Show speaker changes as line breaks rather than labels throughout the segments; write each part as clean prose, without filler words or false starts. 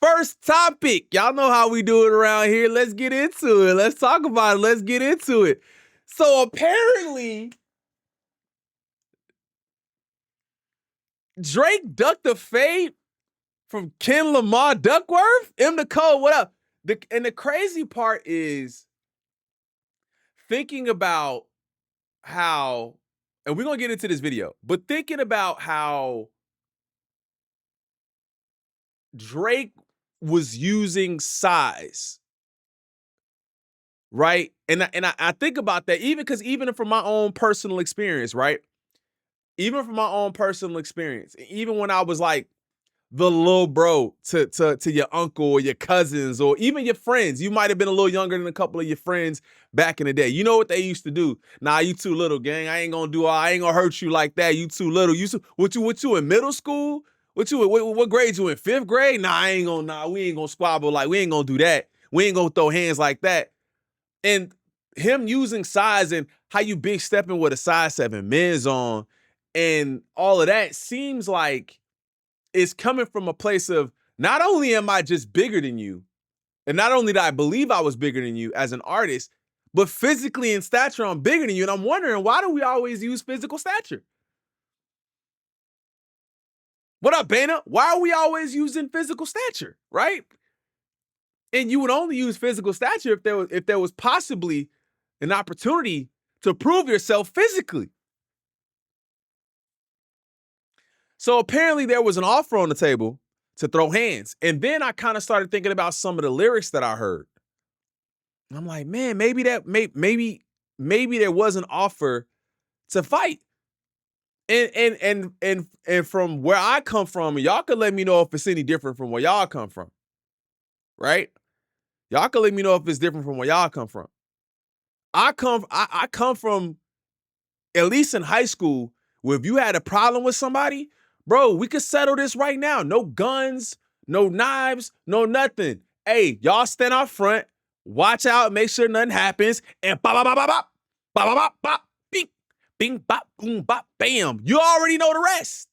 First topic. Y'all know how we do it around here. Let's get into it. Let's talk about it. Let's get into it. So apparently, Drake ducked the fade from Ken Lamar Duckworth. M the code, what up? And the crazy part is thinking about how, and we're going to get into this video, but thinking about how Drake was using size, right? And I think about that even from my own personal experience, right? Even from my own personal experience, even when I was like the little bro to your uncle or your cousins or even your friends. You might have been a little younger than a couple of your friends back in the day. You know what they used to do? Nah, you too little, gang. I ain't gonna hurt you like that. You too little. What you in middle school? What grade you in? 5th grade? Nah, we ain't gonna squabble, like we ain't gonna do that. We ain't gonna throw hands like that. And him using size and how you big stepping with a size 7 men's on and all of that seems like it's coming from a place of not only am I just bigger than you, and not only did I believe I was bigger than you as an artist, but physically in stature, I'm bigger than you. And I'm wondering, why do we always use physical stature? What up, Bana? Why are we always using physical stature, right? And you would only use physical stature if there was possibly an opportunity to prove yourself physically. So apparently there was an offer on the table to throw hands. And then I kind of started thinking about some of the lyrics that I heard. And I'm like, man, maybe there was an offer to fight. And from where I come from, y'all can let me know if it's any different from where y'all come from. Right? Y'all can let me know if it's different from where y'all come from. I come from, at least in high school, where if you had a problem with somebody, bro, we could settle this right now. No guns, no knives, no nothing. Hey, y'all stand out front, watch out, make sure nothing happens, and bop, bop, bop, bop, bop, bop, bop, bop, bing, bing, bop, boom, bop, bam. You already know the rest,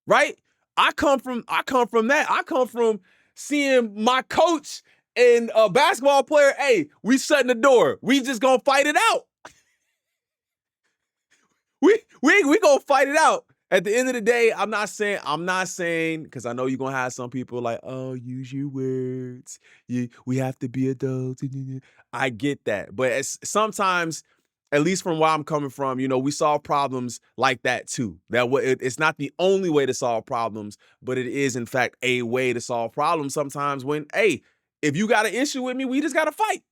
right? I come from that. I come from seeing my coach and a basketball player, hey, we shutting the door. We just gonna fight it out. We gonna fight it out. At the end of the day, I'm not saying, because I know you're gonna have some people like, oh, use your words. We have to be adults. I get that. But sometimes, at least from where I'm coming from, we solve problems like that too. It's not the only way to solve problems, but it is in fact a way to solve problems sometimes when, hey, if you got an issue with me, we just gotta fight.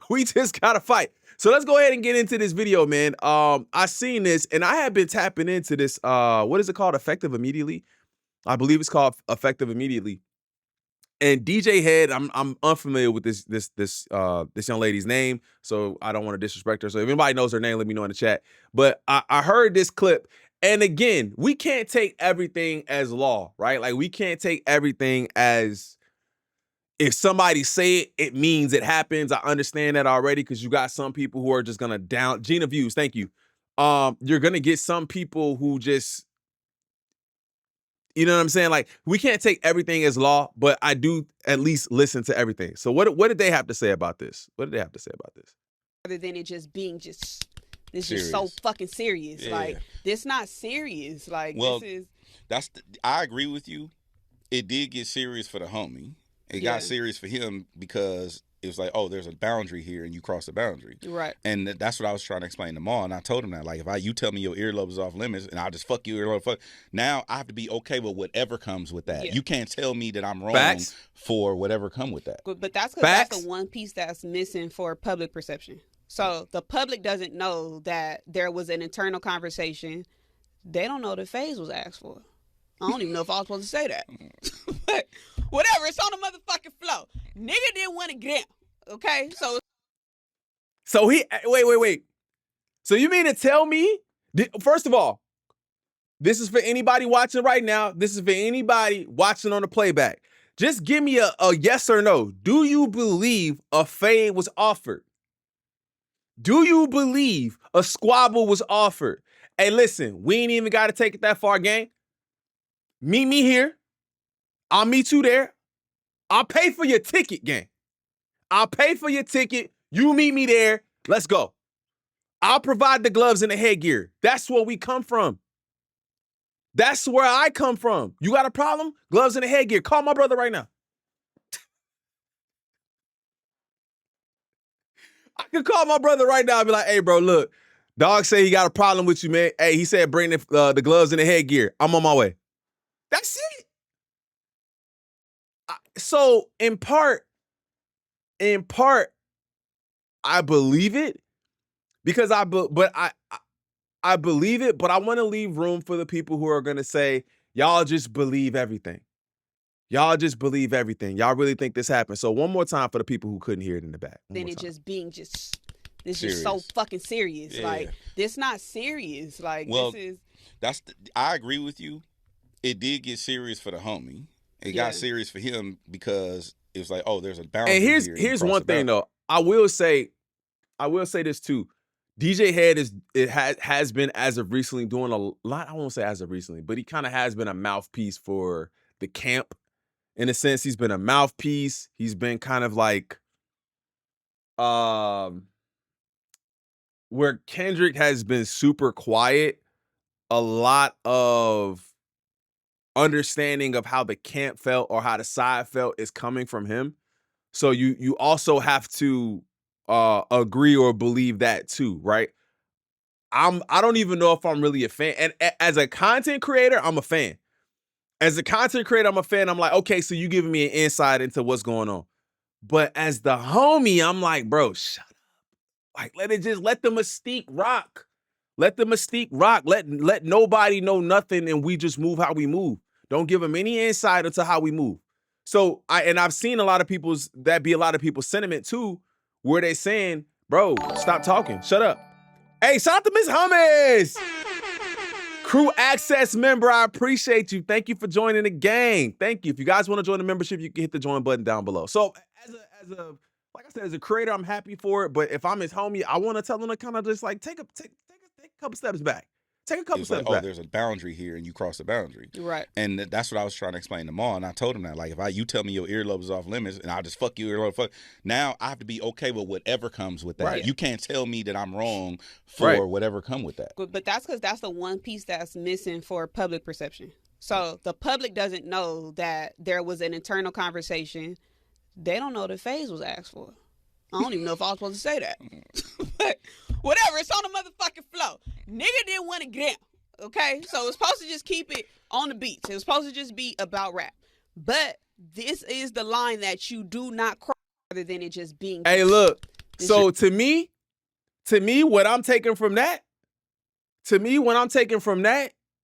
We just gotta fight. So let's go ahead and get into this video, man. I seen this and I have been tapping into this. What is it called? Effective Immediately. I believe it's called Effective Immediately. And DJ Head, I'm unfamiliar with this young lady's name, so I don't want to disrespect her. So if anybody knows her name, let me know in the chat. But I heard this clip, and again, we can't take everything as law, right? Like we can't take everything as if somebody say it, it means it happens. I understand that already because you got some people who are just gonna down Gina views. Thank you. You're gonna get some people who just, you know what I'm saying? Like we can't take everything as law, but I do at least listen to everything. So what did they have to say about this? What did they have to say about this?
Rather than it just being this is so fucking serious. Yeah. Like this not serious. Like
I agree with you. It did get serious for the homie. It got serious for him because it was like, oh, there's a boundary here and you cross the boundary.
Right.
And that's what I was trying to explain to Ma. And I told him that, like, if you tell me your earlobe is off limits and I'll just fuck your earlobe, now I have to be okay with whatever comes with that. Yeah. You can't tell me that I'm wrong for whatever come with that.
But that's because that's the one piece that's missing for public perception. So the public doesn't know that there was an internal conversation. They don't know that FaZe was asked for. I don't even know if I was supposed to say that. But whatever, it's on the motherfucking flow. Nigga didn't want to get out. Okay?
So he, wait. So you mean to tell me, first of all, this is for anybody watching right now. This is for anybody watching on the playback. Just give me a yes or no. Do you believe a fade was offered? Do you believe a squabble was offered? Hey, listen, we ain't even got to take it that far, gang. Meet me here. I'll meet you there. I'll pay for your ticket, gang. I'll pay for your ticket. You meet me there. Let's go. I'll provide the gloves and the headgear. That's where we come from. That's where I come from. You got a problem? Gloves and the headgear. Call my brother right now. I can call my brother right now and be like, hey, bro, look, dog say he got a problem with you, man. Hey, he said bring the gloves and the headgear. I'm on my way. That's it. So in part, I believe it because I believe it, but I want to leave room for the people who are going to say, y'all just believe everything. Y'all just believe everything. Y'all really think this happened. So one more time for the people who couldn't hear it in the back.
Then it just being this
serious.
Just so fucking serious.
Yeah.
Like, this not serious. Like,
well,
this is.
I agree with you. It did get serious for the homie. It got serious for him because it was like, oh, there's a boundary.
And here's one thing though. I will say this too. DJ Head has been as of recently doing a lot. I won't say as of recently, but he kind of has been a mouthpiece for the camp. In a sense, he's been a mouthpiece. He's been kind of like, where Kendrick has been super quiet, a lot of understanding of how the camp felt or how the side felt is coming from him. So you also have to agree or believe that too, right? I don't even know if I'm really a fan. And as a content creator, I'm a fan. As a content creator, I'm a fan. I'm like, okay, so you giving me an insight into what's going on. But as the homie, I'm like, bro, shut up. Like, let the mystique rock. Let the mystique rock. Let nobody know nothing and we just move how we move. Don't give them any insight into how we move. So I've seen a lot of people's sentiment too, where they saying, bro, stop talking. Shut up. Hey, shout out to Miss Hummus. Crew Access member, I appreciate you. Thank you for joining the gang. Thank you. If you guys want to join the membership, you can hit the join button down below. So like I said, as a creator, I'm happy for it. But if I'm his homie, I want to tell him to kind of just like take a couple steps back. Take a couple steps back.
Oh, there's a boundary here, and you cross the boundary.
Right.
And that's what I was trying to explain to Maul, and I told him that. Like, if you tell me your earlobe is off limits, and I'll just fuck you earlobe. Now I have to be okay with whatever comes with that.
Right.
You can't tell me that I'm wrong for whatever come with that.
But that's because that's the one piece that's missing for public perception. So the public doesn't know that there was an internal conversation. They don't know the phase was asked for. I don't even know if I was supposed to say that. But whatever, it's on the motherfucking flow. Nigga didn't want to get out, okay? So it was supposed to just keep it on the beats. It was supposed to just be about rap. But this is the line that you do not cross rather than it just being...
Hey, look. So to me, what I'm taking from that,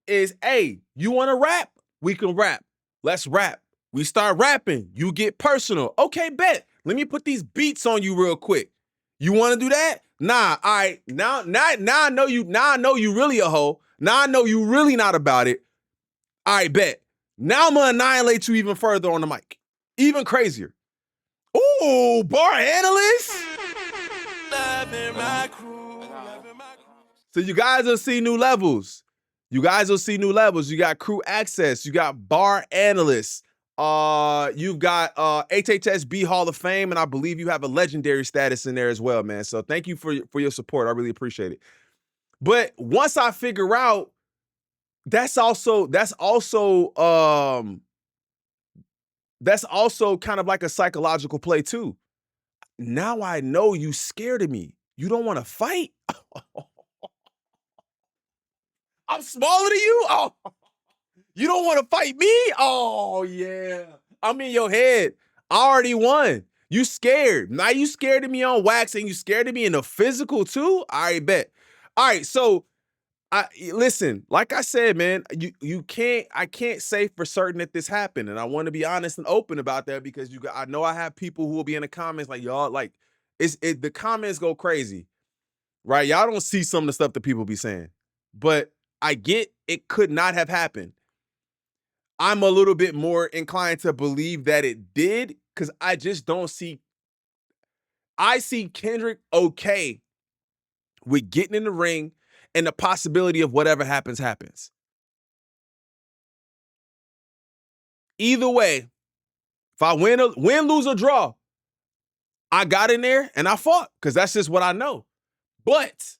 is, hey, you want to rap? We can rap. Let's rap. We start rapping. You get personal. Okay, bet. Let me put these beats on you real quick. You want to do that? Nah. All right. Now I know you. Now I know you really a hoe. Now I know you really not about it. All right, bet. Now I'm gonna annihilate you even further on the mic. Even crazier. Ooh, bar analyst. So you guys will see new levels. You got crew access. You got bar analysts. You've got HHSB Hall of Fame, and I believe you have a legendary status in there as well, man. So thank you for your support. I really appreciate it. But once I figure out, that's also kind of like a psychological play too. Now I know you scared of me. You don't want to fight. I'm smaller than you. Oh. You don't want to fight me? Oh, yeah. I'm in your head. I already won. You scared. Now you scared of me on wax and you scared of me in the physical too? I bet. All right, so listen, like I said, man, I can't say for certain that this happened. And I want to be honest and open about that because I know I have people who will be in the comments like, y'all, like, the comments go crazy, right? Y'all don't see some of the stuff that people be saying. But I get it could not have happened. I'm a little bit more inclined to believe that it did because I just don't see. I see Kendrick okay with getting in the ring and the possibility of whatever happens, happens. Either way, If I win, lose, or draw, I got in there and I fought because that's just what I know. But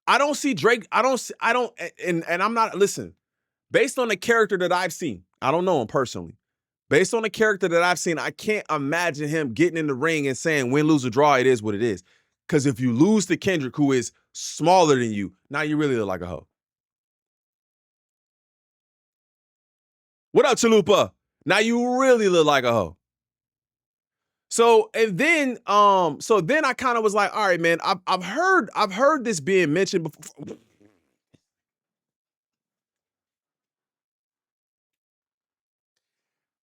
I don't see Drake. And I'm not, listen, based on the character that I've seen, I don't know him personally. Based on the character that I've seen, I can't imagine him getting in the ring and saying, win, lose, or draw, it is what it is. Because if you lose to Kendrick, who is smaller than you, now you really look like a hoe. What up, Chalupa? Now you really look like a hoe. So then I kind of was like, all right, man, I've heard this being mentioned before.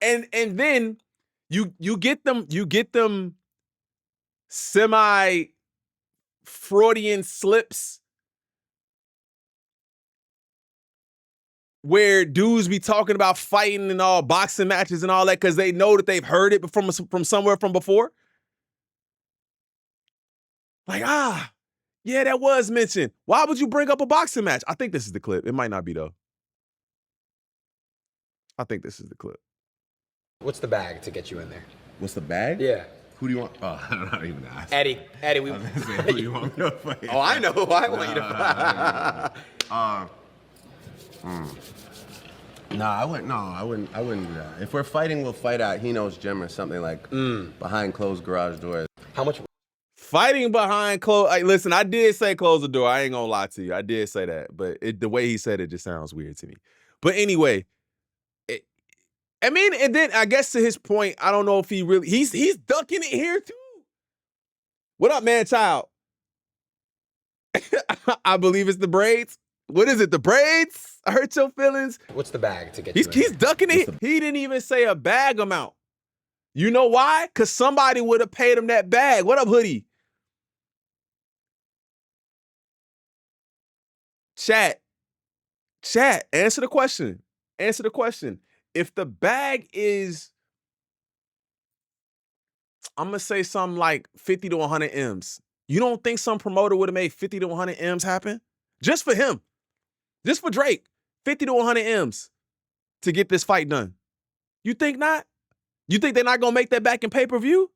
And then you get them semi Freudian slips where dudes be talking about fighting and all boxing matches and all that because they know that they've heard it from somewhere from before. Like, yeah, that was mentioned. Why would you bring up a boxing match? I think this is the clip. It might not be, though. I think this is the clip.
What's the bag to get you in there?
What's the bag?
Yeah.
Who do you want? Oh, I'm not even ask.
Eddie, we.
Who do you want me to fight?
Oh, I know who I want you to fight.
I wouldn't do that. If we're fighting, we'll fight at Hino's gym or something like behind closed garage doors.
How much?
Fighting behind closed. Listen, I did say close the door. I ain't gonna lie to you. I did say that, but the way he said it just sounds weird to me. But anyway, and then I guess to his point, I don't know if he really he's ducking it here too. What up, man, child? I believe it's the braids. What is it? The braids? I hurt your feelings.
What's the bag to get you in
He's ducking it. He didn't even say a bag amount. You know why? Because somebody would have paid him that bag. What up, hoodie? Chat, answer the question. Answer the question. If the bag is, I'm going to say something like 50 to 100 M's, you don't think some promoter would have made 50 to 100 M's happen? Just for him. Just for Drake. 50 to 100 M's to get this fight done. You think not? You think they're not going to make that back in pay-per-view?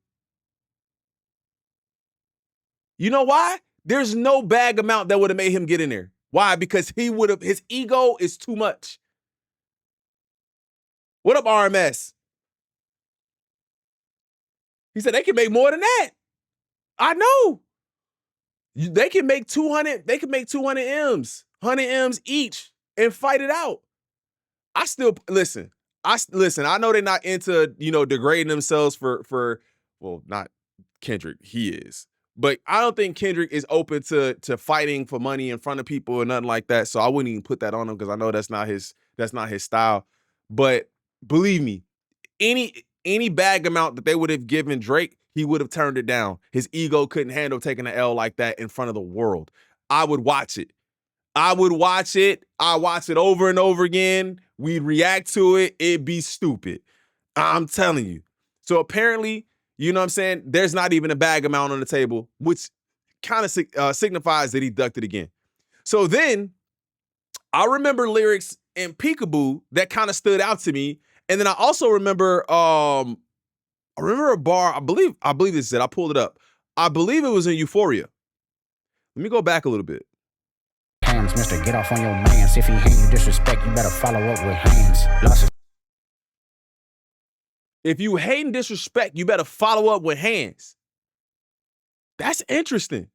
You know why? There's no bag amount that would have made him get in there. Why? Because his ego is too much. What up, RMS? He said they can make more than that. I know. They can make 200, they can make 200 M's, 100 M's each and fight it out. I still, listen, I know they're not into, degrading themselves for well, not Kendrick, he is. But I don't think Kendrick is open to fighting for money in front of people or nothing like that. So I wouldn't even put that on him because I know that's not his style. But believe me, any bag amount that they would have given Drake, he would have turned it down. His ego couldn't handle taking an L like that in front of the world. I would watch it. I watch it over and over again. We'd react to it. It'd be stupid. I'm telling you. So apparently, you know what I'm saying? There's not even a bag amount on the table, which kind of signifies that he ducked it again. So then I remember lyrics in Peekaboo that kind of stood out to me. And then I also remember a bar, I believe this is it. I pulled it up. I believe it was in Euphoria. Let me go back a little bit.
Hands, mister, get off on your mans. If he hate you disrespect, you better follow up with hands.
If you hate and disrespect, you better follow up with hands. That's interesting.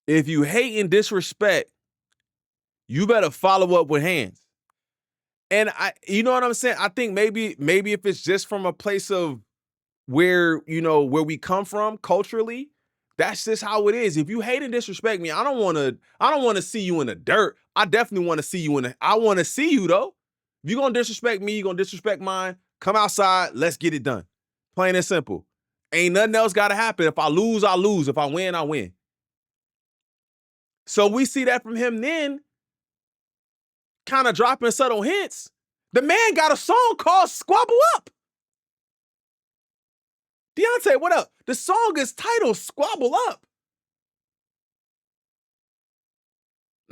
If you hate and disrespect, you better follow up with hands. And you know what I'm saying? I think maybe if it's just from a place of where we come from culturally, that's just how it is. If you hate and disrespect me, I don't want to see you in the dirt. I definitely want to see you I want to see you though. If you're going to disrespect me, you're going to disrespect mine, come outside, let's get it done. Plain and simple. Ain't nothing else got to happen. If I lose, I lose. If I win, I win. So we see that from him then, kind of dropping subtle hints. The man got a song called Squabble Up. Deontay, what up? The song is titled Squabble Up.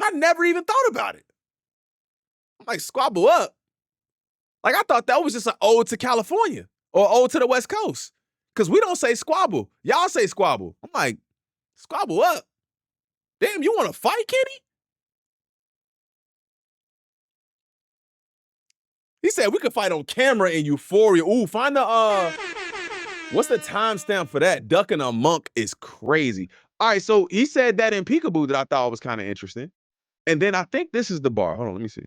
I never even thought about it. I'm like, squabble up? Like, I thought that was just an ode to California or ode to the West Coast. Because we don't say squabble. Y'all say squabble. I'm like, squabble up? Damn, you want to fight, Kenny? He said we could fight on camera in Euphoria. Ooh, find the, what's the timestamp for that? Ducking a monk is crazy. All right, so he said that in Peekaboo that I thought was kind of interesting. And then I think this is the bar. Hold on, let me see.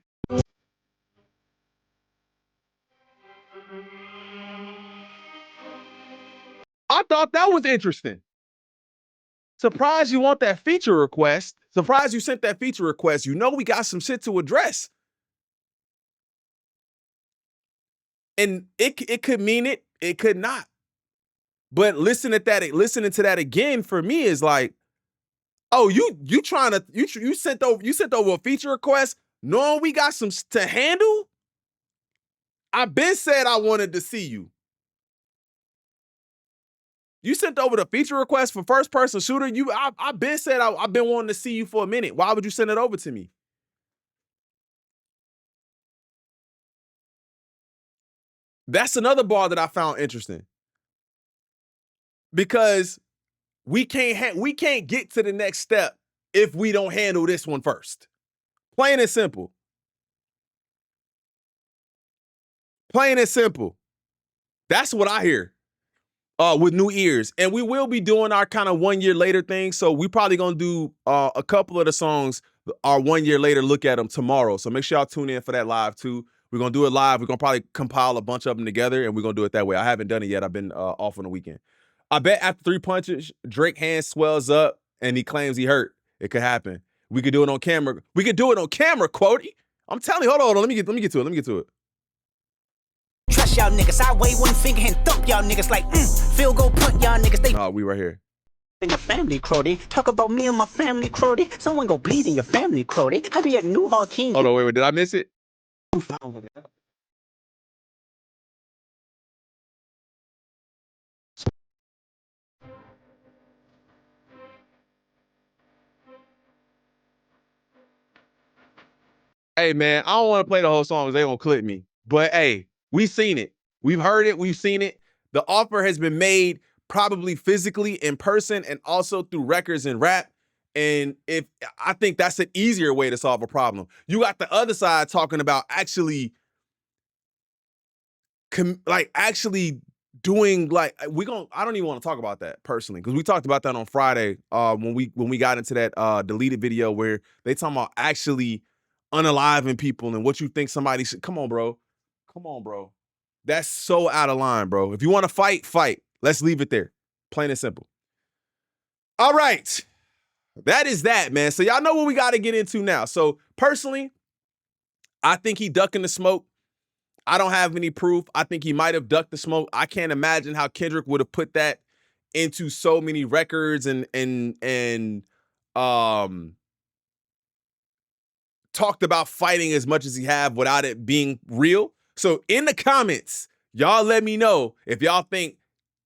I thought that was interesting. Surprised you want that feature request. Surprised you sent that feature request. You know we got some shit to address. And it could mean it, it could not. But listening to that again for me is like, oh, you trying to you sent over a feature request knowing we got some to handle? I been said I wanted to see you. You sent over the feature request for first person shooter. I been said I've been wanting to see you for a minute. Why would you send it over to me? That's another bar that I found interesting. Because we can't get to the next step if we don't handle this one first. Plain and simple. Plain and simple. That's what I hear with new ears. And we will be doing our kind of 1 year later thing. So we probably going to do a couple of the songs, our 1 year later look at them tomorrow. So make sure y'all tune in for that live too. We're going to do it live. We're going to probably compile a bunch of them together and we're going to do it that way. I haven't done it yet. I've been off on the weekend. I bet after 3 punches, Drake's hand swells up and he claims he hurt. It could happen. We could do it on camera. We could do it on camera, Quody. I'm telling you, hold on. Let me get to it.
Trust y'all niggas. I wave one finger and thump y'all niggas like, field goal punt y'all niggas. They
we right here.
in your family, Crody. Talk about me and my family, Crody. Someone go bleed in your family, Crody. I be at Newhall King.
Hold on, wait, did I miss it? Hey, man, I don't want to play the whole song because they gonna clip me. But hey, we've seen it. We've heard it. We've seen it. The offer has been made probably physically in person and also through records and rap. And I think that's an easier way to solve a problem. You got the other side talking about actually doing like I don't even want to talk about that personally because we talked about that on Friday when we got into that deleted video where they talking about actually unaliving people and what you think somebody should. Come on, bro. That's so out of line, bro. If you want to fight. Let's leave it there. Plain and simple. All right. That is that, man. So y'all know what we got to get into now. So personally, I think he ducking the smoke. I don't have any proof. I think he might have ducked the smoke. I can't imagine how Kendrick would have put that into so many records and talked about fighting as much as he have without it being real. So in the comments, y'all let me know if y'all think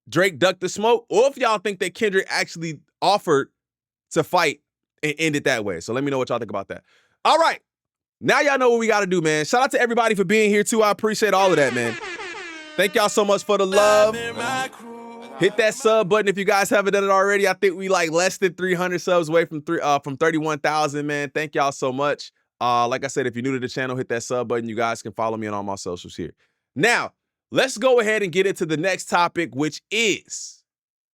Drake ducked the smoke or if y'all think that Kendrick actually offered to fight and end it that way. So let me know what y'all think about that. All right. Now y'all know what we got to do, man. Shout out to everybody for being here too. I appreciate all of that, man. Thank y'all so much for the love. Hit that sub button if you guys haven't done it already. I think we like less than 300 subs away from 31,000, man. Thank y'all so much. Like I said, if you're new to the channel, hit that sub button. You guys can follow me on all my socials here. Now, let's go ahead and get into the next topic, which is